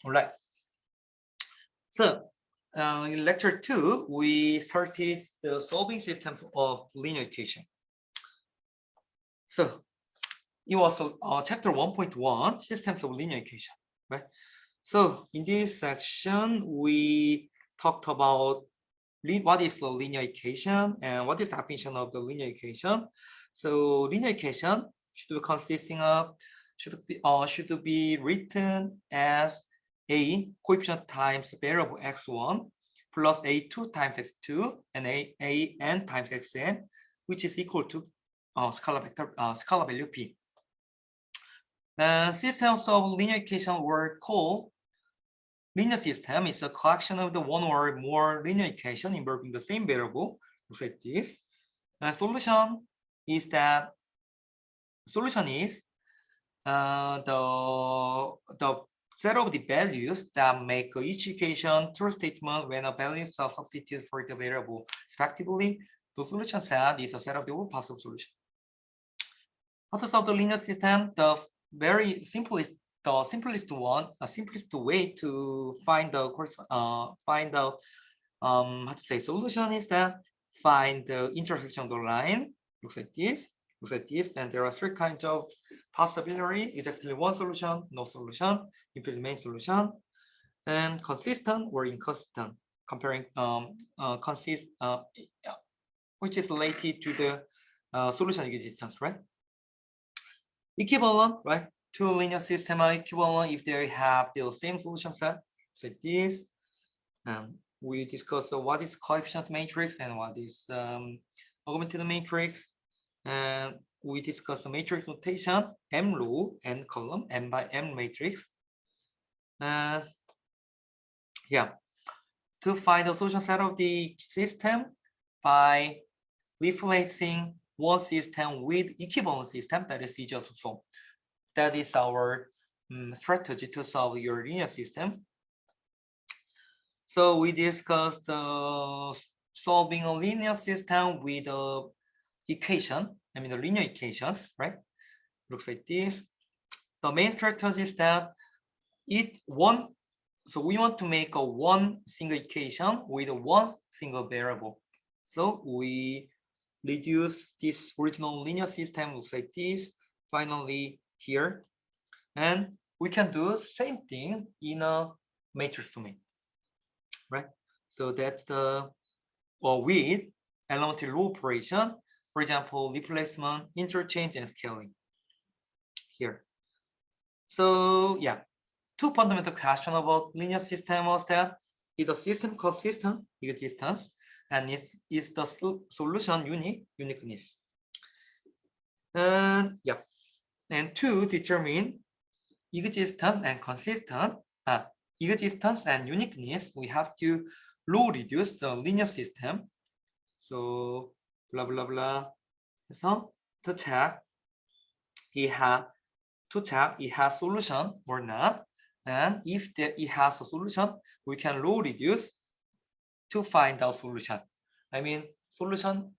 All right. So in lecture 2, we started the solving system of linear equation. So it was chapter 1.1, systems of linear equation, right? So in this section, we talked about what is a linear equation and what is the definition of the linear equation. So linear equation should be consisting of should be written as a coefficient times variable x1 plus a2 times x2 and an times xn, which is equal to scalar value p. Systems of linear equation were called linear system. Is a collection of the one or more linear equation involving the same variable. Looks like this. Solution is the set of the values that make each equation true statement when a values are substituted for the variable respectively. The solution set is a set of the all possible solutions. How to solve the linear system? The simplest way to find the solution is that find the intersection of the line. Looks like this, and there are three kinds of possibility: exactly one solution, no solution, infinite main solution, and consistent or inconsistent. Comparing which is related to the solution existence, right? Equivalent, right? Two linear systems are equivalent if they have the same solution set. So this, we discussed what is coefficient matrix and what is augmented matrix, and we discussed the matrix notation, m row, n column, m by m matrix. Yeah, to find the solution set of the system by replacing one system with equivalent system, that is easier to solve. That is our strategy to solve your linear system. So we discussed solving a linear system with the linear equations, right? Looks like this. The main strategy is that so we want to make a one single equation with one single variable. So we reduce this original linear system, looks like this, finally here. And we can do the same thing in a matrix domain, right? So that's the with elementary row operation, for example, replacement, interchange, and scaling here. So yeah, two fundamental questions about linear system was that is the system consistent existence, and is the solution uniqueness. And yeah, and to determine existence and existence and uniqueness, we have to row reduce the linear system. So blah blah blah. So to check it has solution or not, and if it has a solution, we can row reduce to find out solution. I mean solution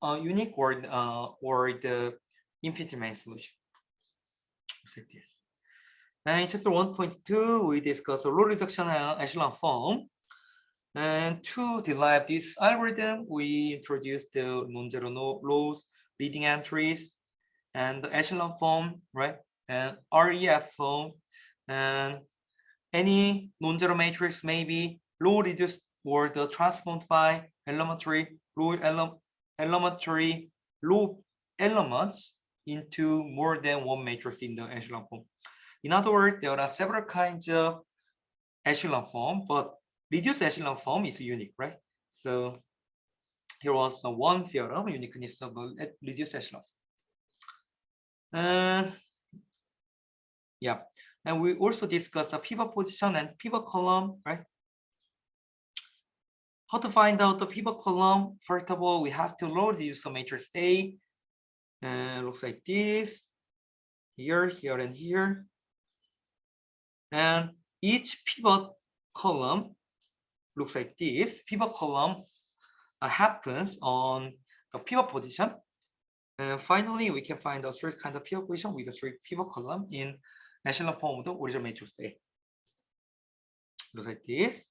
unique or the infinite main solution. Like this. And in chapter 1.2, we discussed the row reduction and echelon form. And to derive this algorithm, we introduced the non-zero rows, leading entries, and the echelon form, right? And REF form, and any non-zero matrix may be row reduced or the transformed by elementary row elements into more than one matrix in the echelon form. In other words, there are several kinds of echelon form, but reduced echelon form is unique, right? So here was one theorem, uniqueness of reduced echelon form. Yeah, and we also discussed the pivot position and pivot column, right? How to find out the pivot column? First of all, we have to load this matrix A. Looks like this, here, and here. And each pivot column looks like this. Pivot column happens on the pivot position. And finally, we can find the three kind of pivot position with the three pivot column in echelon form of the original matrix A. looks like this.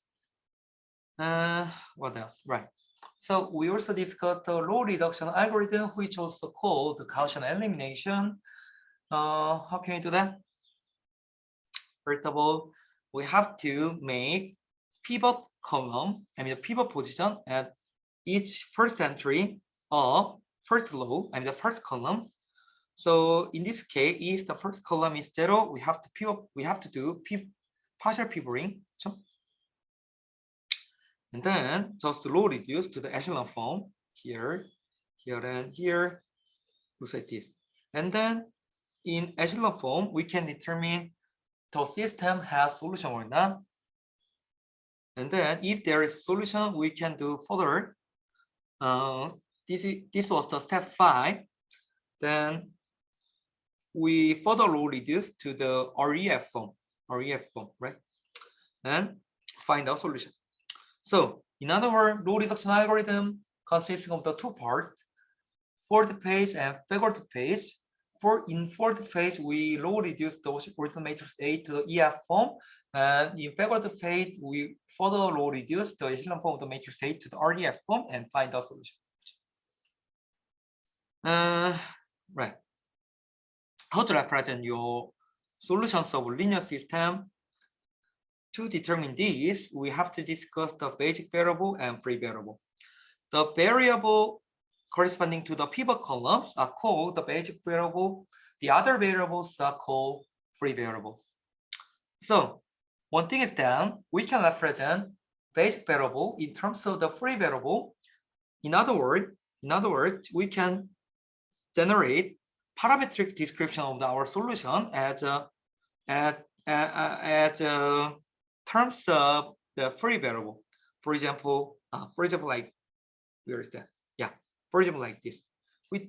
What else? Right. So we also discussed the row reduction algorithm, which also called the Gaussian elimination. How can we do that? First of all, we have to make pivot column, the pivot position at each first entry of first row, the first column. So in this case, if the first column is 0, we have to pivot, we have to do partial pivoting. And then just row reduce to the echelon form here, here, and here, looks like this. And then in echelon form, we can determine the system has solution or not. And then if there is solution, we can do further. This was the step 5. Then we further row reduce to the REF form, right? And find out solution. So in other words, row reduction algorithm consisting of the two parts, forward phase and backward phase. In forward phase, we row reduce the original matrix A to the EF form, and in backward phase, we further row reduce the echelon form of the matrix A to the REF form and find the solution. Right. How to represent your solutions of linear system? To determine this, we have to discuss the basic variable and free variable. The variable corresponding to the pivot columns are called the basic variable. The other variables are called free variables. So one thing is that we can represent basic variable in terms of the free variable. In other words, we can generate parametric description of our solution as terms of the free variable. For example, like where is that? Yeah, for example, like this.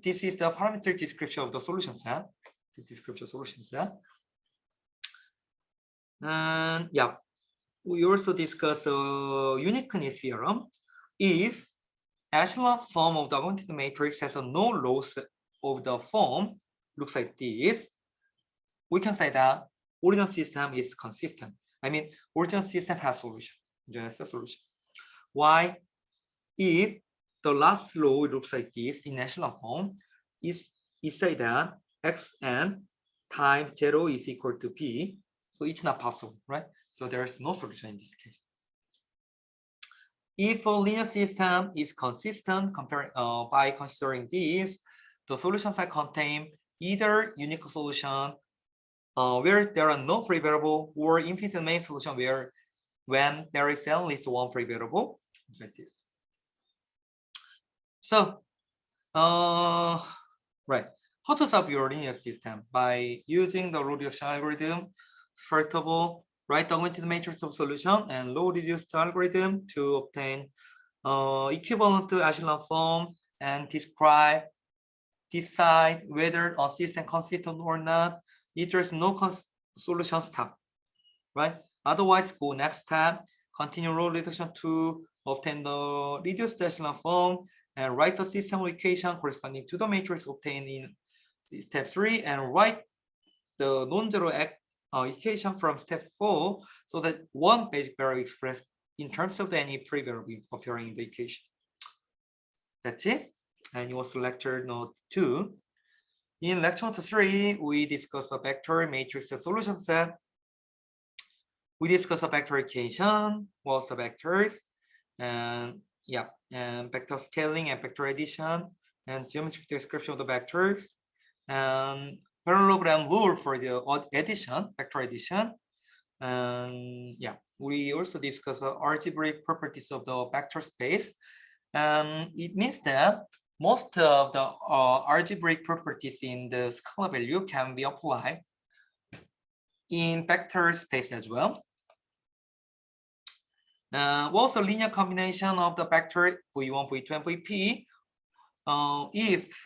This is the parametric description of the solution set. The description solution set. And yeah, we also discuss uniqueness theorem. If echelon form of the augmented matrix has no loss of the form, looks like this, we can say that original system is consistent. Original system has solution. Just a solution. Why? If the last row looks like this in echelon form, is say that xn times 0 is equal to p. So it's not possible, right? So there's no solution in this case. If a linear system is consistent by considering this, the solution set contain either unique solution where there are no free variable, or infinite main solution where when there is at least one free variable, like this. So, right, how to solve your linear system? By using the row reduction algorithm. First of all, write the augmented matrix of solution and row reduced algorithm to obtain equivalent to echelon form and decide whether a system consistent or not. If there's no solution, stop, right? Otherwise, go next step, continue row reduction to obtain the reduced echelon form and write the system equation corresponding to the matrix obtained in step 3 and write the non-zero equation from step 4 so that one basic variable expressed in terms of any free variable appearing in the equation. That's it. And it was lecture note 2. In lecture note 3, we discussed a vector matrix solution set. We discussed a vectorication, what's the vectors, and yeah, and vector scaling and vector addition, and geometric description of the vectors, and parallelogram rule for the addition, vector addition. And yeah, we also discussed the algebraic properties of the vector space. It means that most of the algebraic properties in the scalar value can be applied in vector space as well. What's the linear combination of the vector v1, v2, and vp? If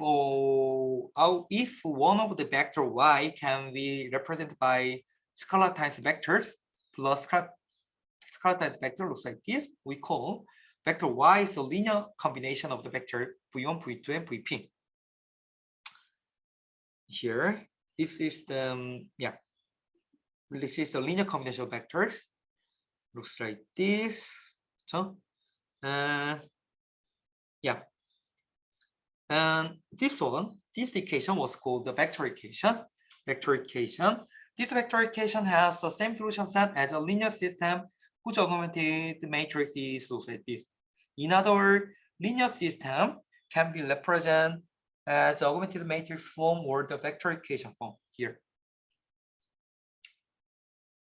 one of the vector y can be represented by scalar times vectors plus scalar times vector, looks like this, we call vector y is a linear combination of the vector v1, v2, and vp. Here, this is the this is the linear combination of vectors. looks like this. So, yeah. And this equation was called the vectorication. This vectorication has the same solution set as a linear system whose augmented matrix is also like this. In other words, linear system can be represented as augmented matrix form or the vectorication form here.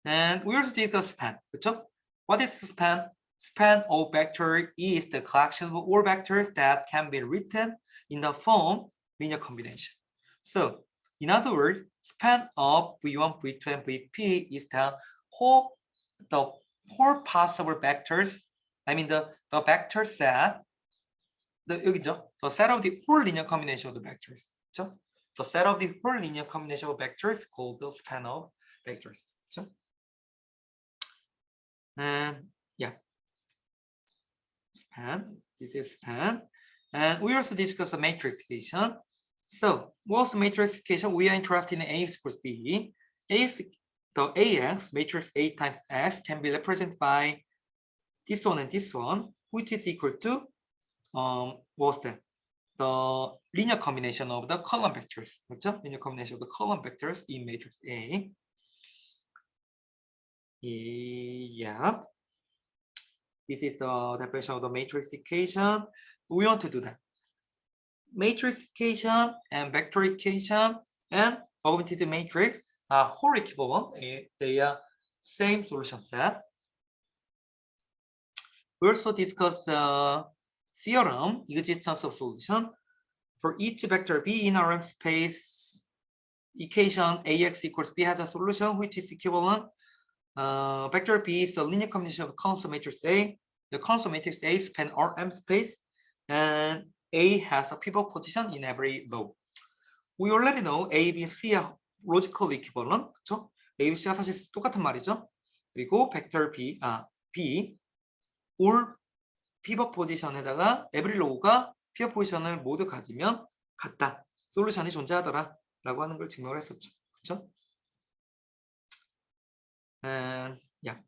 And we also did the span. 그렇죠? What is span? Span of vector is the collection of all vectors that can be written in the form linear combination. So, in other words, span of V1, V2, and Vp is the whole possible vectors. I mean the vector set. 여기죠? The set of the whole linear combination of the vectors. 그렇죠? The set of the whole linear combination of vectors called the span of vectors. 그렇죠? And yeah, span. This is span. And we also discussed the matrixification. So, what's the matrixification? We are interested in AX equals B. The AX, matrix A times X, can be represented by this one and this one, which is equal to what's that? The linear combination of the column vectors. 그렇죠? Linear combination of the column vectors in matrix A. Yeah. This is the definition of the matrixification. We want to do that. Matrixification and vectorication and augmented matrix are whole equivalent. They are same solution set. We also discussed the theorem, existence of solution. For each vector B in Rm space, equation Ax equals B has a solution which is equivalent. Vector B is the linear combination of constant matrix A. The constant matrix A span Rm space, and A has a pivot position in every row. We already know A, B, C are logical equivalent. 그렇죠? A, B, C가 사실 똑같은 말이죠. 그리고 벡터 B, B, all pivot position에다가 every row가 pivot position을 모두 가지면 같다. 솔루션이 존재하더라. 라고 하는 걸 증명을 했었죠. 그렇죠? And yeah.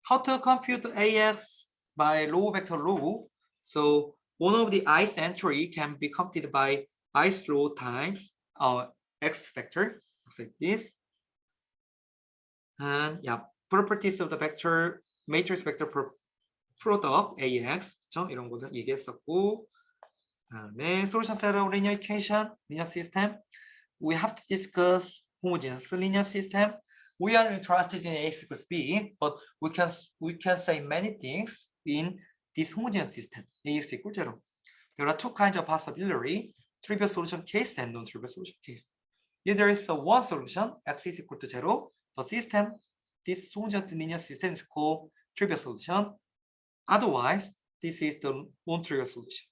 How to compute AX by row vector row? So one of the ith entry can be computed by ith row times x vector, like this. And yeah, properties of the vector matrix vector product AX, 그렇죠? 이런 것을 얘기했었고, 그다음에 solution set of linear equation, linear system. We have to discuss homogeneous linear system. We are interested in AX equals B, but we can say many things in this homogeneous system, AX equals 0. There are two kinds of possibility, trivial solution case and non-trivial solution case. If there is one solution, x is equal to 0, the system, this homogeneous linear system is called trivial solution. Otherwise, this is the non-trivial solution.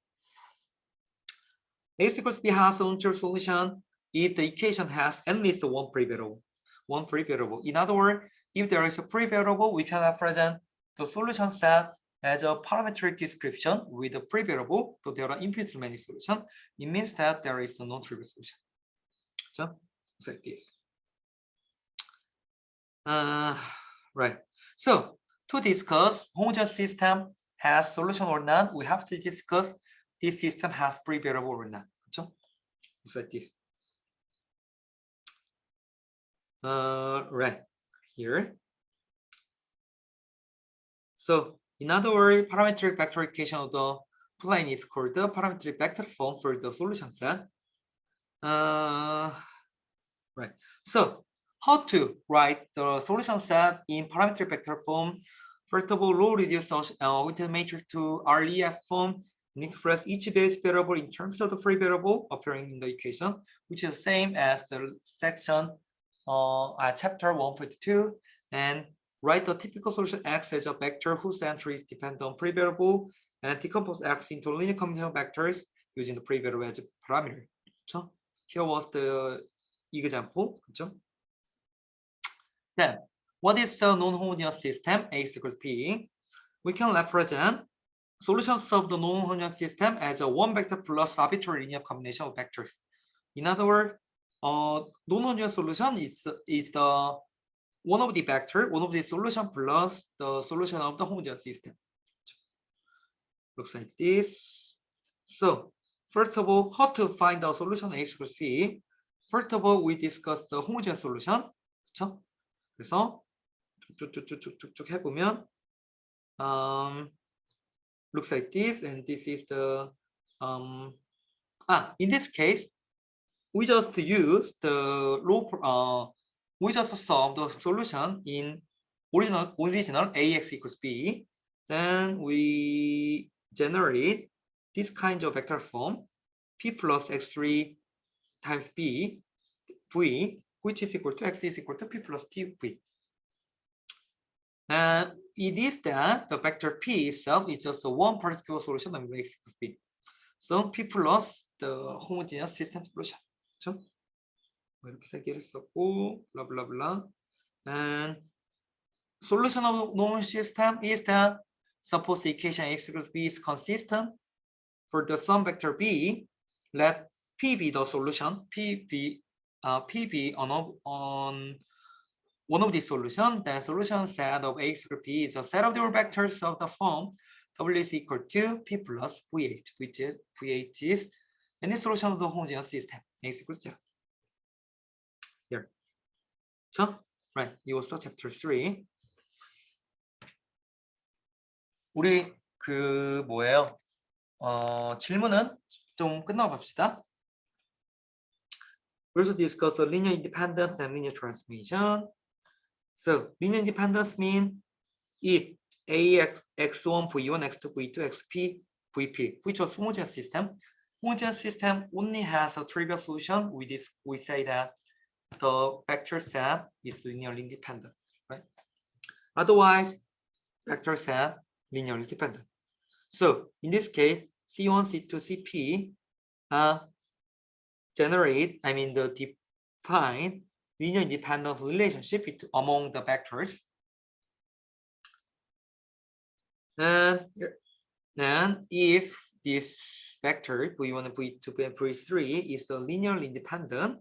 AX equals B has a non-trivial solution if the equation has at least one free variable. In other words, if there is a free variable, we can represent the solution set as a parametric description with a free variable, so there are infinitely many solutions. It means that there is a non-trivial solution. So, it's like this. Right. So, to discuss homogeneous system has solution or not, we have to discuss this system has free variable or not. So, it's like this. Right here. So, in other words, parametric vectorification of the plane is called the parametric vector form for the solution set. Right. So, how to write the solution set in parametric vector form? First of all, row reduce augmented matrix to REF form and express each base variable in terms of the free variable appearing in the equation, which is the same as the section chapter 142, and write the typical solution X as a vector whose entries depend on free variable, and decompose X into linear combination of vectors using the free variable as a parameter. So here was the example. Then, what is the non-homogeneous system AX equals B? We can represent solutions of the non-homogeneous system as a one vector plus arbitrary linear combination of vectors. In other words, non-homogeneous solution is the one of the vector, one of the solution plus the solution of the homogeneous system. Looks like this. So first of all, how to find the solution X equals P? First of all, we discuss the homogeneous solution. 그렇죠? 그래서 쭉쭉쭉쭉쭉 해보면 looks like this, and this is the in this case, we just use the we just solve the solution in original AX equals B. Then we generate this kind of vector form P plus X3 times B V, which is equal to X is equal to P plus TV. And it is that the vector P itself is just a one particular solution of X equals B. So P plus the homogeneous system solution. 그렇죠? 이렇게 세 개를 썼고, blah blah blah. And solution of normal system is that suppose the equation X equals B is consistent for the sum vector B. Let P be the solution. P be on one of the solution. Then solution set of X equals B is a set of the vectors of the form W is equal to P plus VH, which is VH is any solution of the homogeneous system. X equals 0. Here. So, right, it was chapter 3. 우리 그 뭐예요? 질문은 좀 끝나고 봅시다. We also discuss the linear independence and linear transformation. So, linear independence means if AX, X1, V1, X2, V2, XP, VP, which was homogeneous system. Homogeneous system only has a trivial solution. We say that the vector set is linearly independent, right? Otherwise, vector set linearly dependent. So in this case, C1, C2, CP define linear independent relationship among the vectors. And then if this vector V1 and V2 and V3 is a linearly independent,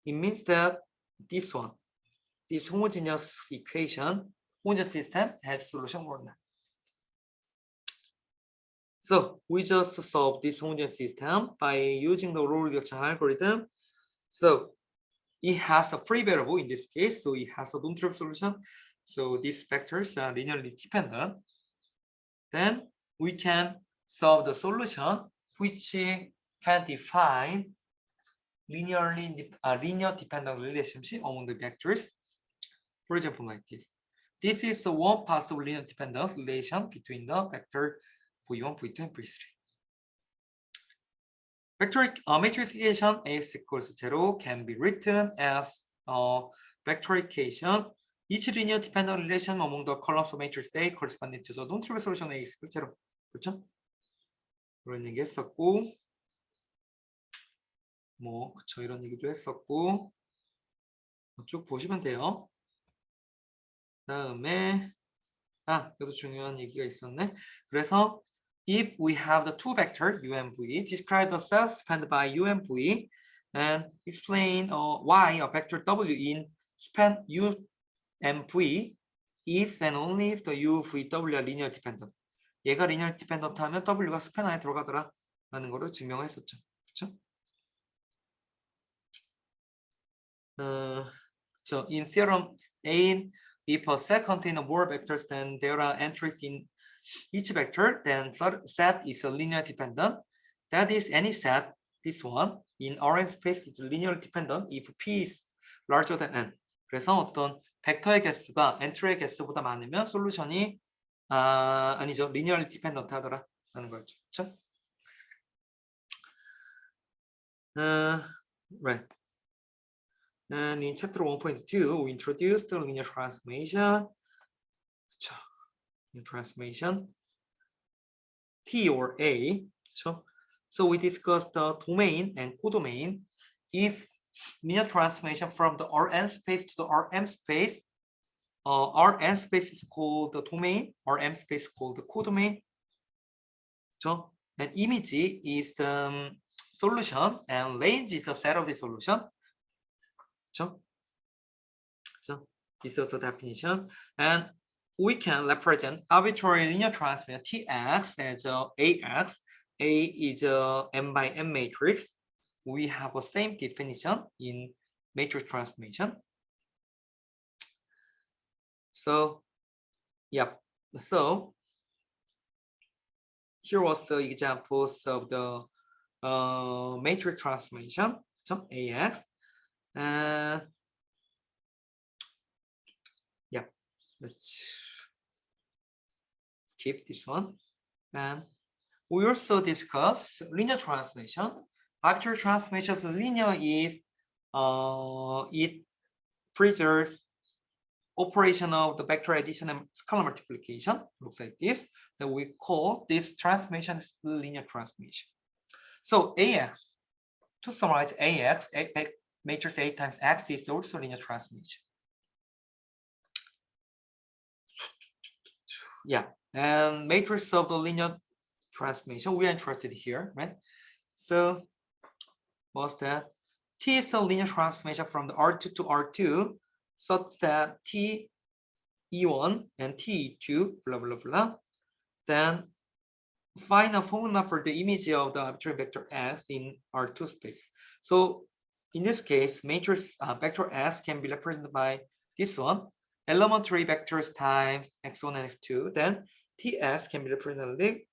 it means that this homogeneous equation, homogeneous system has solution or not. So we just solve this homogeneous system by using the row reduction algorithm. So it has a free variable in this case, so it has a non-trivial solution. So these vectors are linearly dependent. Then we can solve the solution which can define linear dependent relationship among the vectors. For example, like this. This is the one possible linear dependence relation between the vector V1, V2, and V3. Matrixation X equals 0 can be written as vectorication. Each linear dependent relation among the columns of matrix A corresponding to the non-trivial solution A equals 0. 그렇죠? 그런 얘기 했었고, 그쵸, 이런 얘기도 했었고, 쭉 보시면 돼요. 다음에, 여기도 중요한 얘기가 있었네. 그래서, if we have the two vector U and V, describe the cells spanned by U and V, and explain why a vector W in span U and V, if and only if the U, V, W are linear dependent. 얘가 linear dependent 하면 W가 스팬 안에 들어가더라 라는 거를 증명했었죠. 그렇죠? So in theorem A, if a set contains more vectors than there are entries in each vector, then set is a linear dependent. That is, any set, this one, in Rn space is linear dependent if P is larger than N. 그래서 어떤 벡터의 개수가 엔트리의 개수보다 많으면 솔루션이 아니죠, linearly dependent 하더라 라는 거죠. 그렇죠? Right. And in chapter 1.2, we introduced the linear transformation. Linear transformation T or A. So we discussed the domain and codomain. If linear transformation from the Rn space to the Rm space, Rn space is called the domain, Rm space is called the codomain. So, and image is the solution, and range is the set of the solution. So This is the definition. And we can represent arbitrary linear transformation Tx as Ax. A is a m by m matrix. We have the same definition in matrix transformation. So, yep. So here was the examples of the matrix transformation, so Ax, and yeah, let's skip this one. And we also discuss linear transformation. Arbitrary transformation is linear if it preserves operation of the vector addition and scalar multiplication. Looks like this. That we call this transformation linear transformation. So Ax, to summarize, Ax, matrix A times X is also linear transformation. Yeah, and matrix of the linear transformation, we are interested here, right? So what's that? T is a linear transformation from the R2 to R2 such that T E1 and T2, blah, blah, blah. Then find a formula for the image of the arbitrary vector S in R2 space. So in this case, matrix vector S can be represented by this one, elementary vectors times x1 and x2. Then Ts can be represented,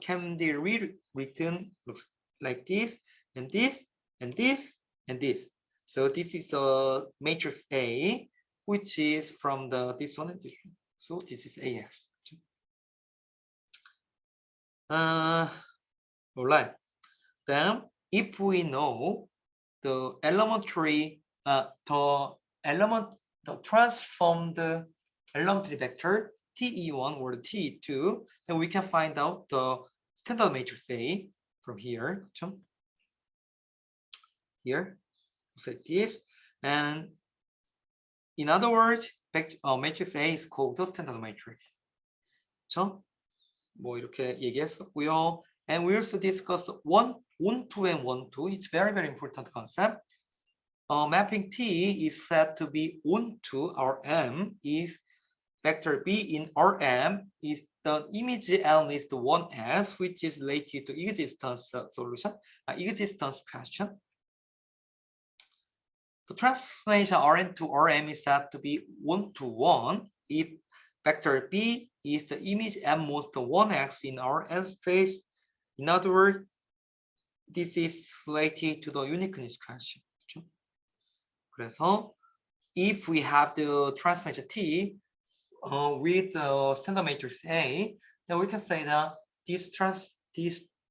can be rewritten, looks like this, and this, and this, and this. So this is a matrix A, which is from the this one and this one. So this is Ax. All right. Then if we know the elementary, the transformed elementary vector Te1 or Te2, then we can find out the standard matrix A from here. Here, like this, and in other words, matrix A is called the standard matrix. 그렇죠? 뭐 이렇게 얘기했었고요. And we also discussed one to and one to. It's very, very important concept. Mapping T is said to be onto Rm if vector B in Rm is the image L is the 1s, which is related to existence solution, existence question. The transformation Rn to Rm is said to be 1 to 1 if vector B is the image M most 1x in Rn space. In other words, this is related to the uniqueness question. 그래서 if we have the transformation T with the standard matrix A, then we can say that this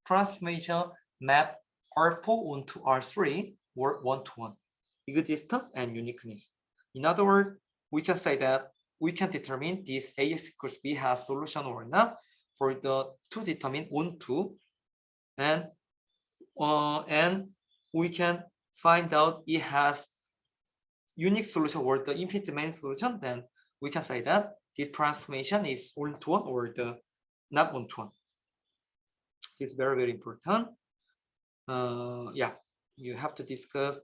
transformation map R4 onto R3 or 1 to 1. Existence and uniqueness. In other words, we can say that we can determine this Ax equals B has solution or not for the to determine onto, and we can find out it has unique solution or the infinite main solution. Then we can say that this transformation is onto one or the not onto one. This is very, very important. Yeah, you have to discuss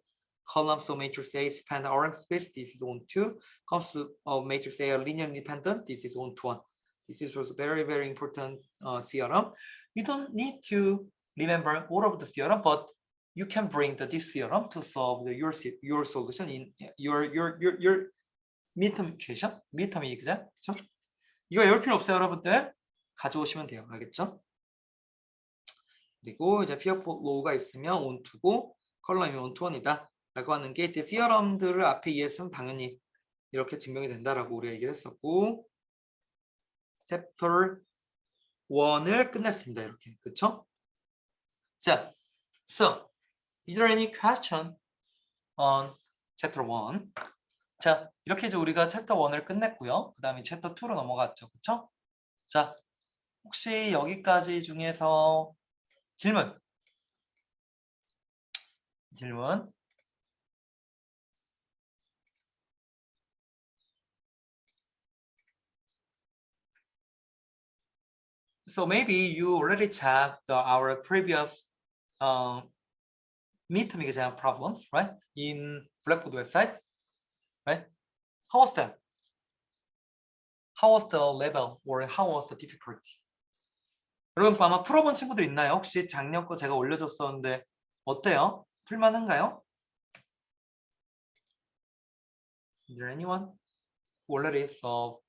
columns of matrix A span Rm space. This is onto. Columns of matrix A are linearly independent. This is onto one. This is also very, very important theorem. You don't need to remember all of the theorem, but you can bring this theorem to solve your solution in your midterm equation, midterm exam. 그렇죠? 이거 외울 필요 없어요, 여러분들. 가져오시면 돼요. 알겠죠? 그리고 이제 피어 로우가 있으면 onto고 컬럼이 onto one이다 라고 하는 게 theorem들을 앞에 이해했으면 당연히 이렇게 증명이 된다라고 우리가 얘기를 했었고, 챕터 1을 끝냈습니다. 이렇게. 그쵸? 자, so is there any question on chapter 1? 자, 이렇게 이제 우리가 챕터 1을 끝냈고요. 그 다음에 챕터 2로 넘어갔죠. 그쵸? 자, 혹시 여기까지 중에서 질문? So maybe you already checked our previous midterm exam problems, right? In Blackboard website, right? How was that? how was the level or how was the difficulty? 여러분 아마 풀어본 친구들 있나요? 혹시 작년 거 제가 올려줬었는데 어때요? 풀만한가요? Is there anyone who already solved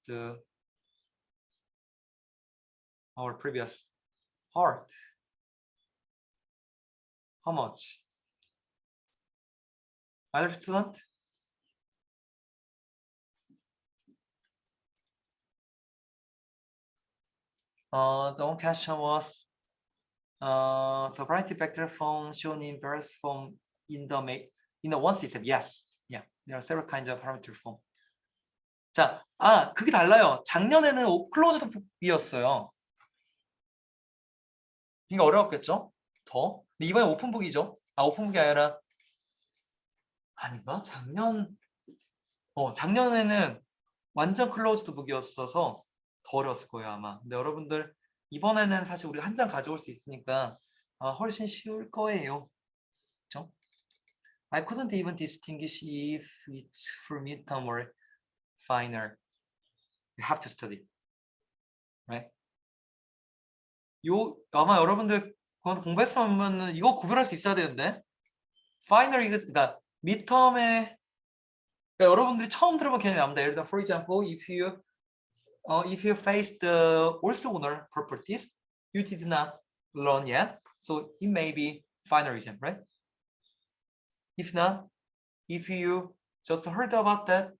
our previous part? How much? Other student? The one question was the variety vector form shown in various form in the one system. Yes, yeah, there are several kinds of parameter form. 자, 그게 달라요. 작년에는 클로즈드 북이었어요. 이게 어려웠겠죠? 더. 근데 이번에 오픈북이죠. 오픈북이 아니라 아닌가? 작년에는 완전 클로즈드 북이었어서 더 어려웠을 거예요 아마. 근데 여러분들 이번에는 사실 우리 한 장 가져올 수 있으니까 훨씬 쉬울 거예요. 그렇죠? I couldn't even distinguish if it's for midterm or final. You have to study, right? 아마 여러분들 공부했으면 이거 구별할 수 있어야 되는데 final 그러니까 midterm에 그러니까 여러분들이 처음 들어본 개념이 나옵니다. 예를 들어, for example, if you face the orthogonal properties, you did not learn yet, so it may be final exam, right? If not, if you just heard about that,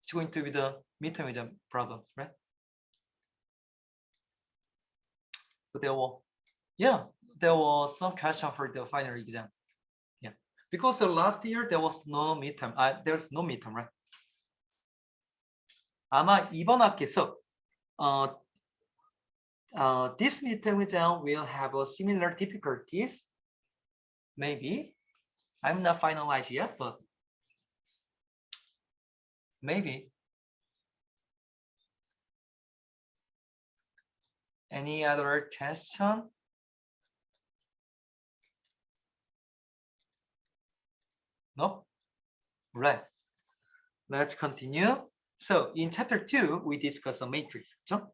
it's going to be the midterm exam problem, right? But there was some question for the final exam. Yeah, because the last year there was no midterm. There's no midterm, right? 아마 이번 학기에서 this midterm exam will have a similar difficulties. Maybe I'm not finalized yet, but maybe. Any other question? No? Right. Let's continue. So in chapter 2, we discuss a matrix. 그렇죠?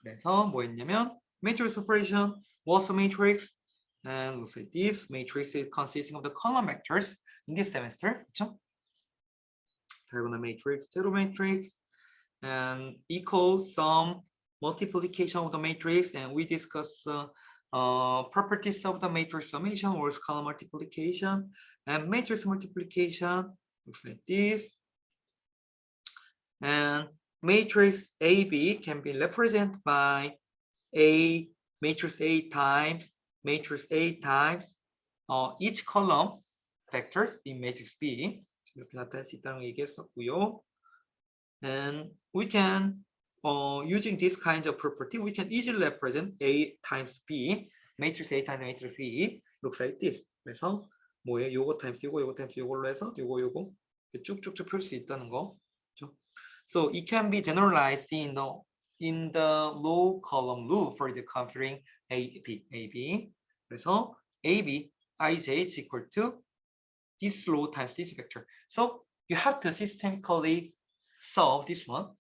그래서 뭐 했냐면 matrix operation was a matrix, and looks like this matrix is consisting of the column vectors in this semester. 그렇죠? diagonal matrix, zero matrix, and equals some multiplication of the matrix, and we discuss properties of the matrix summation or column multiplication, and matrix multiplication looks like this. And matrix AB can be represented by A matrix A times matrix A times each column vectors in matrix B. 이렇게 나타낼 수 있다는 거 얘기했었고요. And we can using this kind of property, we can easily represent A times B, matrix A times matrix B looks like this. 그래서 뭐예요? 요거 타임스 요거 타임스 요걸로 해서 요거 쭉쭉쭉 펼 수 있다는 거. 그렇죠? So it can be generalized in the low column rule for the computing AB. 그래서 AB ij is equal to this row times this vector. So you have to systematically solve this one.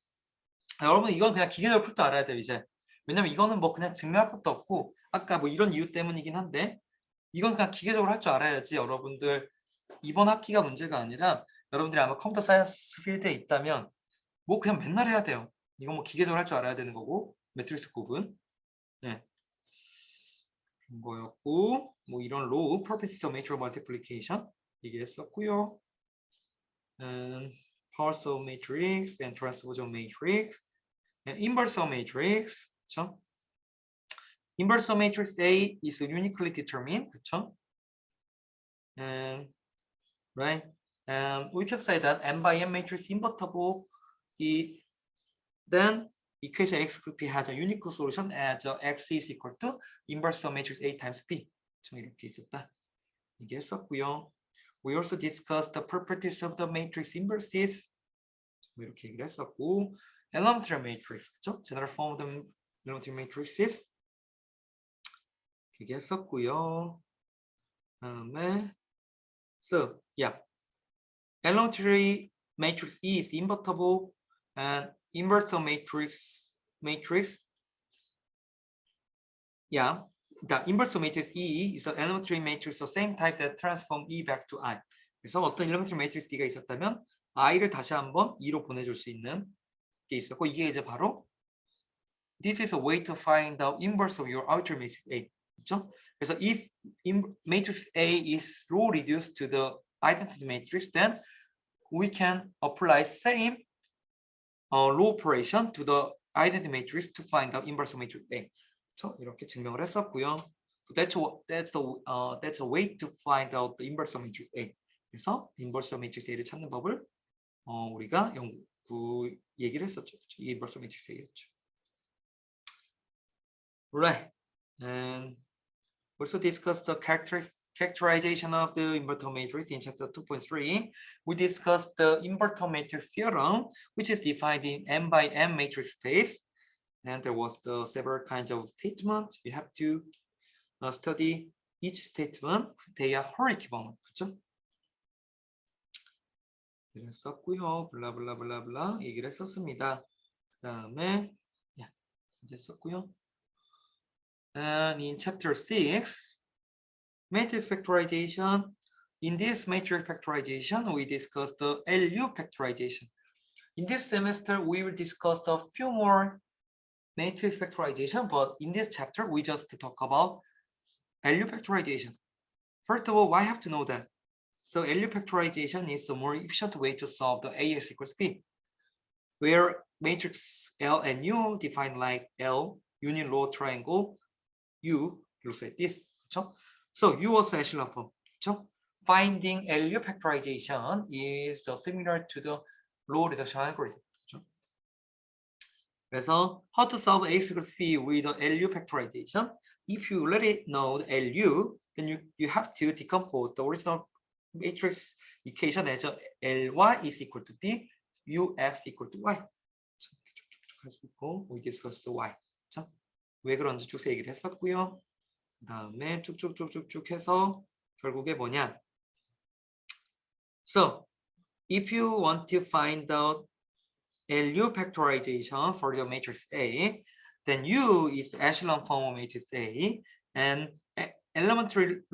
여러분 이건 그냥 기계적으로 풀 줄 알아야 돼요 이제. 왜냐면 이거는 뭐 그냥 증명할 것도 없고 아까 뭐 이런 이유 때문이긴 한데 이건 그냥 기계적으로 할 줄 알아야지. 여러분들 이번 학기가 문제가 아니라 여러분들이 아마 컴퓨터 사이언스 필드에 있다면 뭐 그냥 맨날 해야 돼요. 이거 뭐 기계적으로 할 줄 알아야 되는 거고 매트릭스 구분. 네. 그런 거였고 뭐 이런 로우 properties of matrix multiplication 얘기했었고요. Powers of matrix and transpose of matrix and inverse of matrix. 그렇죠? Inverse of matrix A is uniquely determined. 그렇죠? And right, and we can say that n by n matrix invertible. Then equation x plus p has a unique solution as x is equal to inverse of matrix A times B. 이렇게 있었다. 이게 했었고요. We also discussed the properties of the matrix inverses. 이렇게 얘기를 했었고, elementary matrix, 그렇죠? General form of the elementary matrices. 얘기했었고요. 다음에, so yeah, elementary matrix E is invertible, and inverse matrix matrix. Yeah, the inverse of matrix E is an elementary matrix of same type that transform E back to I. 그래서 어떤 elementary matrix D가 있었다면 I를 다시 한번 E로 보내줄 수 있는 게 있었고, 이게 이제 바로 this is a way to find the inverse of your outer matrix A. 그렇죠? 그래서 if matrix A is row reduced to the identity matrix, then we can apply same row operation to the identity matrix to find the inverse of matrix A. 그렇죠? 이렇게 증명을 했었고요. So that's a way to find out the inverse of matrix A. 그래서 inverse of matrix A를 찾는 법을 우리가 얘기를 했었죠. 그렇죠? 이게 inverse of matrix A였죠. Right. And also discussed the characterization of the inverter matrix in chapter 2.3. We discussed the Invertometer Theorem, which is defined in M by M matrix space. And there was the several kinds of statements. You have to study each statement. They are horizontable. 그렇죠? 썼고요. 블라블라블라블라 얘기를 했었습니다. 그다음에 이제 썼고요. And in chapter 6, matrix factorization. In this matrix factorization, we discussed the LU factorization. In this semester, we will discuss a few more matrix factorization, but in this chapter, we just talk about LU factorization. First of all, I have to know that. So LU factorization is a more efficient way to solve the AX equals B, where matrix L and U defined like L, unirow triangle, U looks like this. 그렇죠? So U was echelon form. 그렇죠? Finding LU factorization is similar to the row reduction algorithm. 그렇죠? 그래서 how to solve AX equals B with the LU factorization? If you already know the LU, then you have to decompose the original matrix equation as LY is equal to B, UX equal to Y. 쭉쭉쭉 할 수 있고, we discussed the Y. 그렇죠? 왜 그런지 쭉 얘기를 했었고요. 그 다음에 쭉쭉쭉쭉쭉 해서 결국에 뭐냐? So, if you want to find out LU factorization for your matrix A, then U is the echelon form of matrix A, and elementary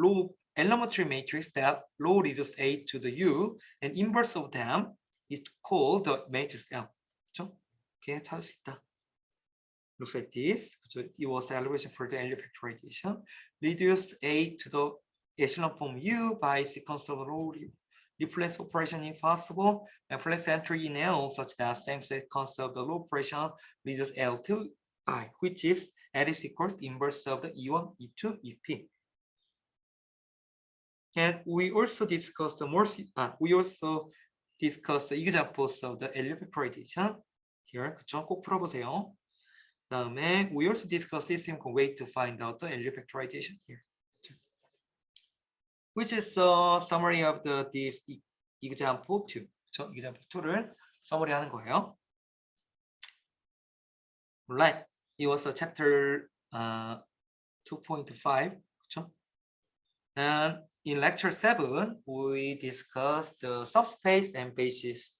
matrix that row reduce A to the U, and inverse of them is called the matrix L. 그렇죠? 이렇게 찾을 수 있다. Looks like this. So it was the elevation for the LU factorization. Reduce A to the echelon form U by sequence of row replace operation if possible, and place entry in L such that same sequence of the row operation reduce L to I, which is L is equal to inverse of the E1, E2, EP. And we also discussed the examples of the LU factorization here. 그쵸? 꼭 풀어보세요. 다음에 we also discussed this simple way to find out the LU factorization here, which is a summary of this example 2. 그렇죠? example 2를 summary하는 거예요. Right. It was a chapter 2.5. 그렇죠? And in lecture 7, we discussed the subspace and basis.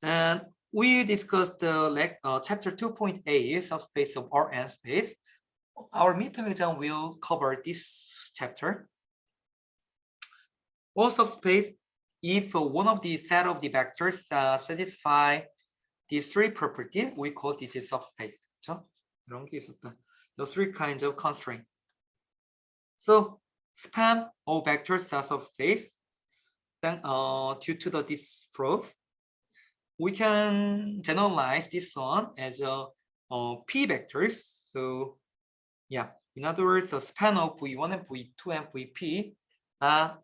And we discussed the chapter 2.8, subspace of Rn space. Our midterm exam will cover this chapter. All subspace, if one of the set of the vectors satisfy these three properties, we call this is subspace. 그렇죠? 이런 게 있었다. The three kinds of constraint. So span all vectors are subspace. Then due to this proof, we can generalize this one as P vectors. So yeah, in other words, the span of V1 and V2 and Vp are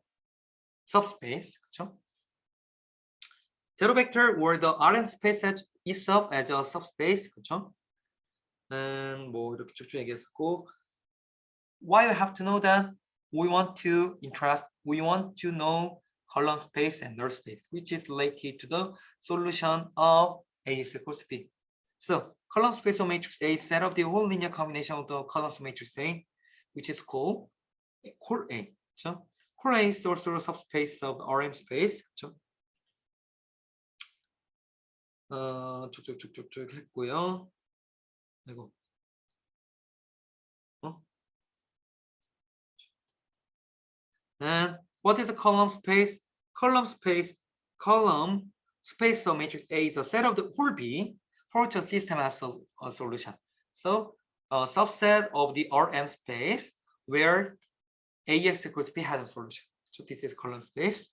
subspace. 그렇죠? Zero vector or the Rn space itself as a subspace. 그렇죠? And 뭐 이렇게 쭉쭉 얘기했었고, why we have to know that? We want to know column space and null space, which is related to the solution of A is equals to B. So column space of matrix A is set of the whole linear combination of the columns of matrix A, which is called core A. 그렇죠? core A is also a subspace of the Rm space. 그렇죠? 쭉쭉쭉쭉쭉 했고요. 아이고. And what is a column space? Column space of matrix A is a set of the whole B for which a system has a solution. So a subset of the Rm space where Ax equals B has a solution. So this is column space.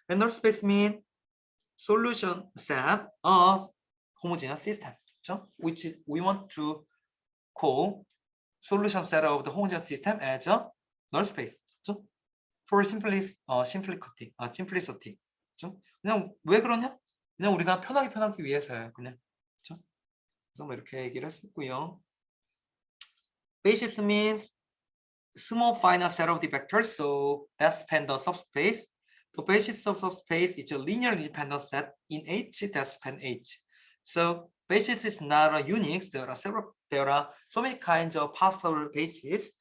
And null space means solution set of homogeneous system, which is we want to call solution set of the homogeneous system as a null space. For simplicity. 그냥 왜 그러냐? 그냥 우리가 편하기 위해서요. 그냥. 그래서 뭐 이렇게 얘기를 했었고요. Basis means small finite set of the vectors, so that span the subspace. The basis of subspace is a linearly independent set in H that span H. So basis is not a unique. There are so many kinds of possible bases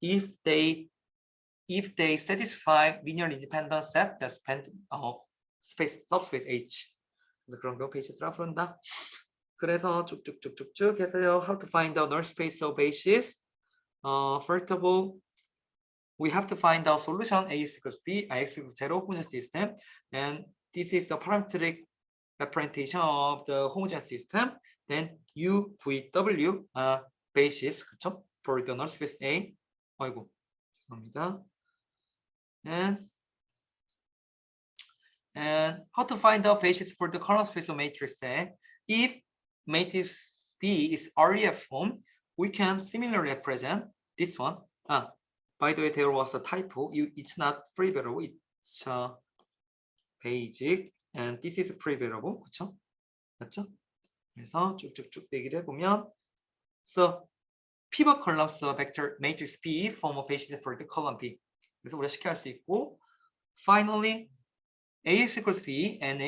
if they satisfy linearly independent set that span subspace H. 그런 거 베이시스라 부른다. 그래서 쭉쭉쭉쭉 해서요. How to find the null space of basis? First of all, we have to find the solution Ax equals B, Ix equals 0 homogeneous system, and this is the parametric representation of the homogeneous system. Then U, V, W basis, 그쵸? For the null space A. 아이고, 죄송합니다. And how to find the basis for the column space of matrix A? If matrix B is REF form, we can similarly represent this one. By the way, there was a typo. It's not free variable. It's basic, and this is free variable. 그렇죠? 맞죠? 그래서 쭉쭉쭉 얘기를 해보면, so pivot columns vector matrix B form a basis for the column B. 그래서 우리가 쉽게 할 수 있고, finally, Ax equals B and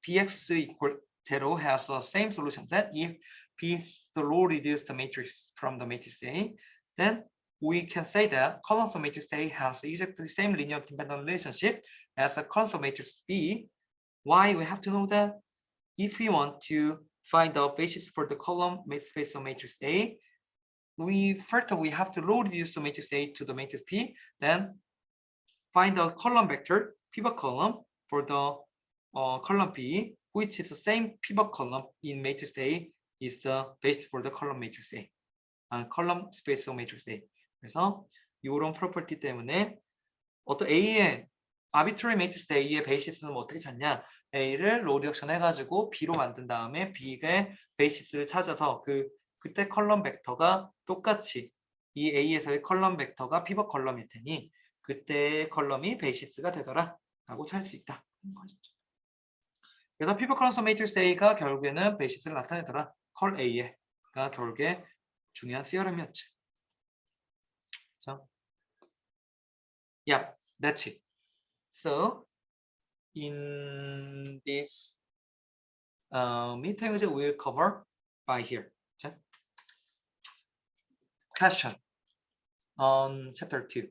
Bx equal 0 has the same solution set if B is the low reduced matrix from the matrix A. Then we can say that columns of matrix A has exactly the same linear dependent relationship as the columns of matrix B. Why? We have to know that if we want to find the basis for the column space of matrix A, first we have to low reduce the matrix A to the matrix P, then find the column vector, pivot column for the column B, which is the same pivot column in matrix A, is the basis for the column matrix A, column space of matrix A. 그래서 이런 프로퍼티 때문에 어떤 A의 arbitrary matrix A의 베이시스는 뭐 어떻게 찾냐? A를 로우 리덕션 해가지고 B로 만든 다음에 B의 베이시스를 찾아서 그때 컬럼 벡터가 똑같이 이 A에서의 컬럼 벡터가 피벗 컬럼일 테니 그때의 컬럼이 베이시스가 되더라 라고 찾을 수 있다. 그래서 피벗 컬럼 매트릭스 A가 결국에는 베이시스를 나타내더라. 컬 A가 결국에 중요한 theorem이었지. Yeah, that's it. So in this meeting, we'll cover by here. Question on chapter 2.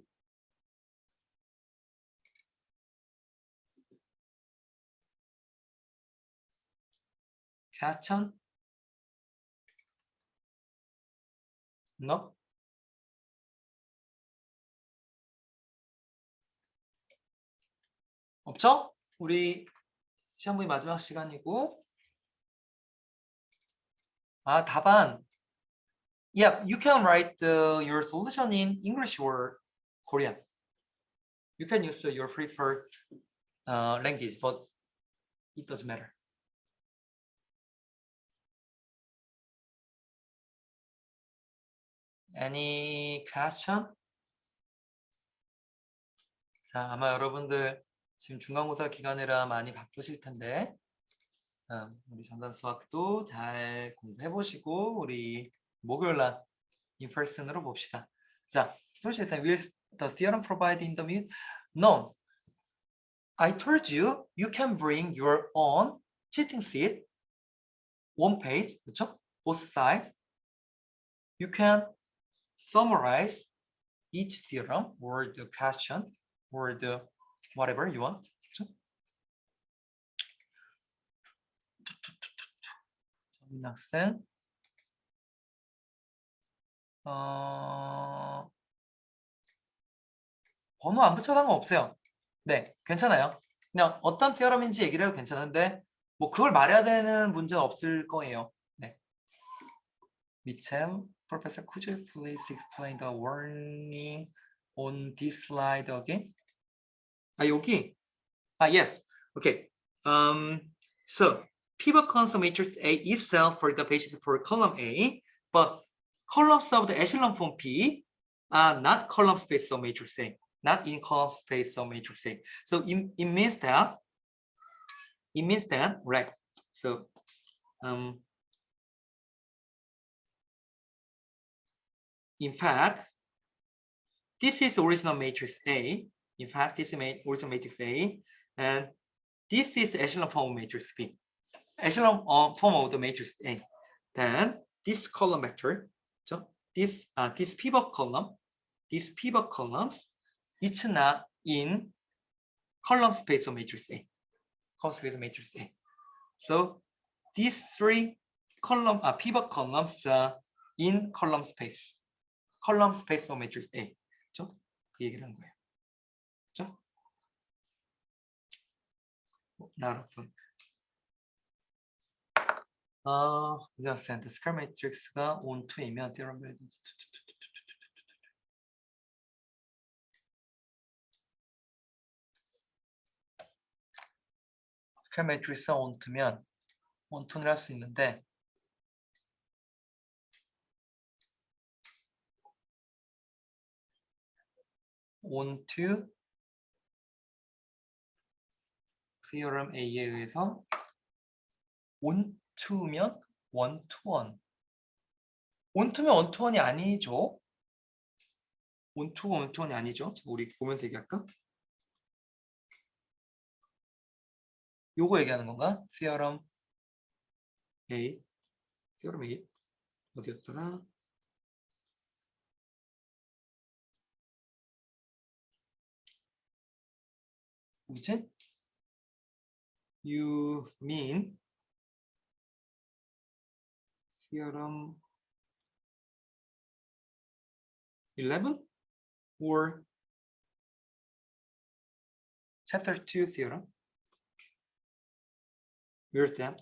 Question? No? 없죠? 우리 시험의 마지막 시간이고. 답안. Yeah, you can write your solution in English or Korean. You can use your preferred language, but it doesn't matter. Any question? 자, 아마 여러분들 지금 중간고사 기간이라 많이 바쁘실 텐데 우리 전산 수학도 잘 공부해 보시고 우리 목요일 날 인펄슨으로 봅시다. 자, Social said, will the theorem provide in the mute? No. I told you, you can bring your own cheating sheet, one page, 그렇죠? Both sides. You can summarize each theorem or the question or the whatever you want. 학생 번호 안 붙여도 상관없어요. 네, 괜찮아요. 그냥 어떤 티어럼인지 얘기를 해도 괜찮은데 뭐 그걸 말해야 되는 문제는 없을 거예요. 네. Michelle, Professor, could you please explain the warning on this slide again? 여기. Yes. Okay. So pivot constant matrix A is self for the basis for column A, but columns of the echelon form P are not column space of matrix A, not in column space of matrix A. So it means that right? So in fact, this is original matrix A. In fact, this is original matrix A, and this is echelon form matrix B. Echelon form of the matrix A. Then this column vector, so this pivot column, these pivot columns, it's not in column space of matrix A. Column space of matrix A. So these three column pivot columns are in column space of matrix A. 그렇죠? 그 얘기를 한 거예요. 그렇죠? Not often. understand. 스칼 매트릭스가 on 2이면 theorem 스칼 매트릭스가 on 2면 on 2를 할 수 있는데 on 2 theorem A에 의해서 on 2면 1 to 1. on 2면 1 to 1이 아니죠. on 2가 1 to 1이 아니죠. 우리 보면서 얘기할까? 요거 얘기하는 건가? theorem A. theorem A. 어디였더라? 우진? You mean theorem 11 or chapter 2 theorem? Where's that?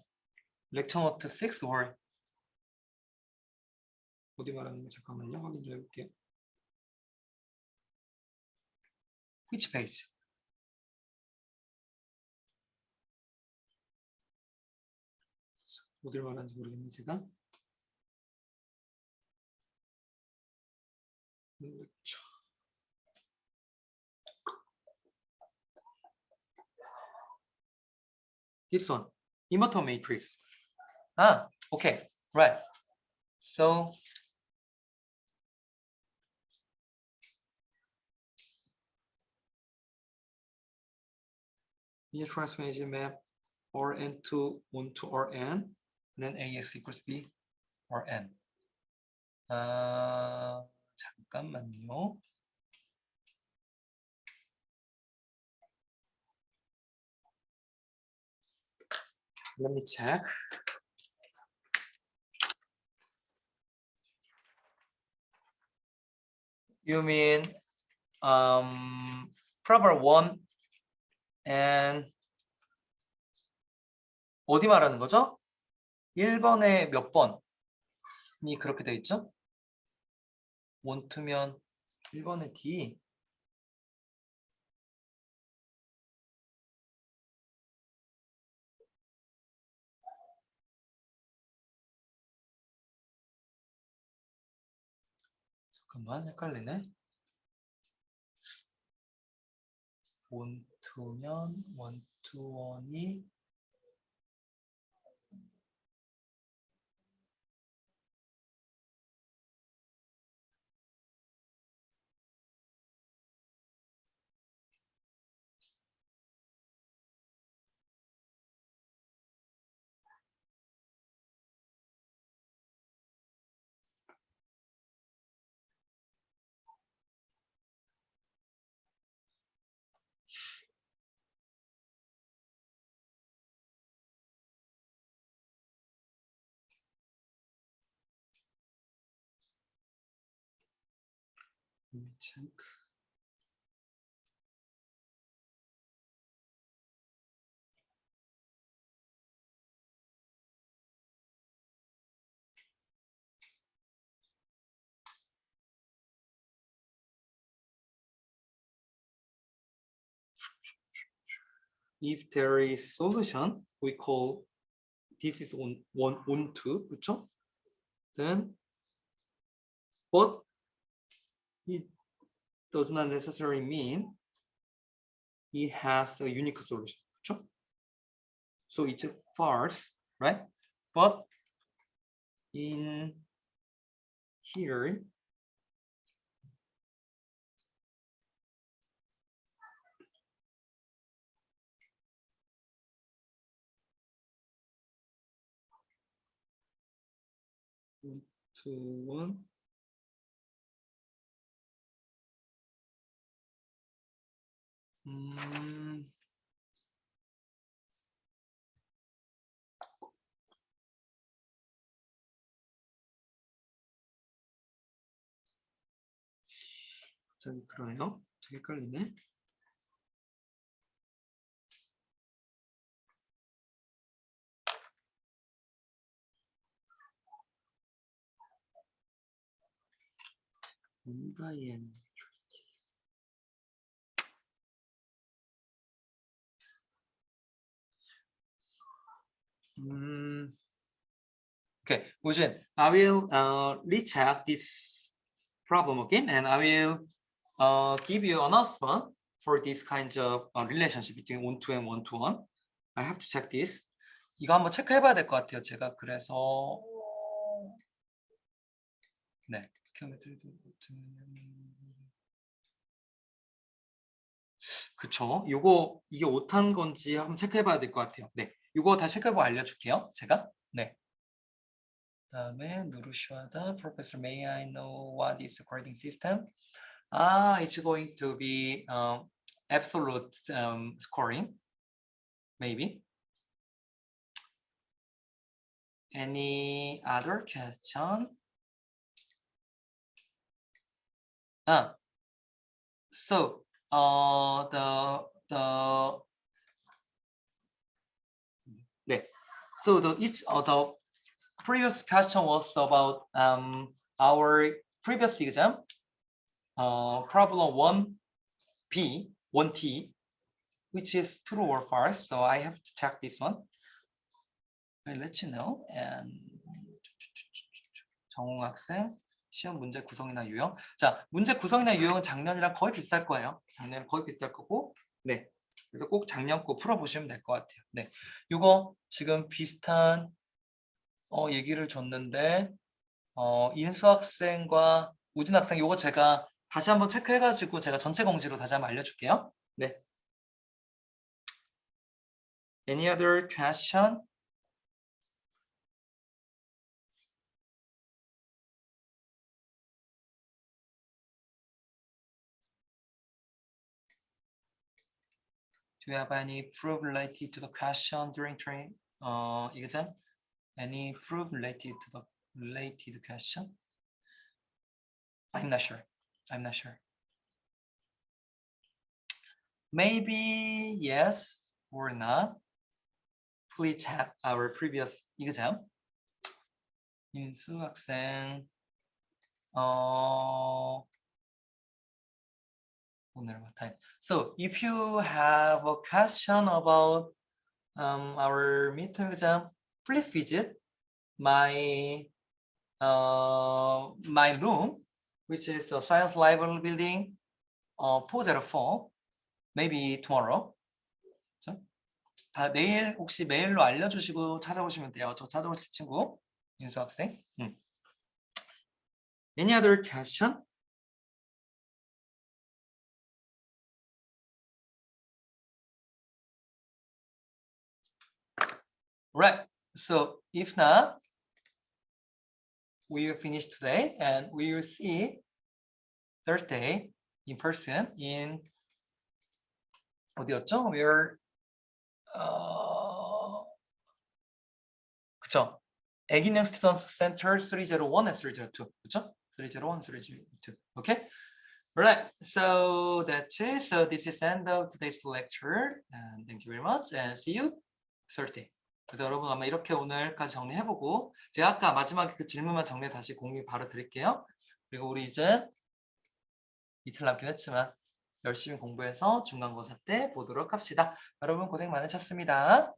Lecture9 6 or 어디 말하는 거 잠깐만요. 확인 좀 해볼게요. Which page? 어디를 말하는지 모르겠네 제가. This one, Invertometer matrix. Okay, right. So linear transformation map Rn to 1 to Rn, then Ax equals B Rn. 잠깐만요. Let me check. You mean problem 1 and 어디 말하는 거죠? 1번에 몇 번이 그렇게 되어 있죠? 1, 2면 1번에 D. 잠깐만 헷갈리네. 1, 2면 1, 2, 1이 Let me check. If there is solution, we call this is on two, 그렇죠? Then, but it does not necessarily mean it has a unique solution, 그렇죠? So it's false, right? But in here, one, two, one. 갑자기 그러네요. 되게 헷갈리네. Invariant. Okay, Ujin, I will recheck this problem again, and I will give you announcement for this kind of relationship between one-to and one-to-one. I have to check this. 이거 한번 체크해봐야 될 것 같아요. 제가 그래서 네, 그쵸? 이게 오탄 건지 한번 체크해봐야 될 것 같아요. 네, 이거 다시 체크해보고 알려줄게요. 제가 네. 다음에 누르시와다 Professor, may I know what is the grading system? It's going to be absolute scoring, maybe. Any other question? So the previous question was about our previous exam, problem 1B, 1T, which is true or false. So I have to check this one. I'll let you know. And 정웅 학생, 시험 문제 구성이나 유형. 자, 문제 구성이나 유형은 작년이랑 거의 비쌀 거예요. 작년이랑 거의 비쌀 거고, 네. 그래서 꼭 작년 거 풀어보시면 될 것 같아요. 네. 이거 지금 비슷한 얘기를 줬는데, 인수 학생과 우진 학생, 이거 제가 다시 한번 체크해가지고 제가 전체 공지로 다시 한번 알려줄게요. 네. Any other question? Do you have any proof related to the question during training exam? Any proof related to the related question? I'm not sure. I'm not sure. Maybe yes or not. Please check our previous exam. 인수 학생 오늘 what time? So if you have a question about our midterm exam, please visit my my room, which is the Science Library Building, 404. Maybe tomorrow. 다 내일 혹시 메일로 알려주시고 찾아오시면 돼요. 저 찾아오실 친구 인수 학생. Any other question? Right. So if not, we will finish today and we will see Thursday in person in 어디였죠? We're 그쵸? 애기능 스튜던트 센터 301 and 302. 그쵸? 301, 302. Okay? Alright, so that's it. So this is the end of today's lecture. And thank you very much and see you Thursday. 그래서 여러분 아마 이렇게 오늘까지 정리해보고 제가 아까 마지막에 그 질문만 정리 다시 공유 바로 드릴게요. 그리고 우리 이제 이틀 남긴 했지만 열심히 공부해서 중간고사 때 보도록 합시다. 여러분 고생 많으셨습니다.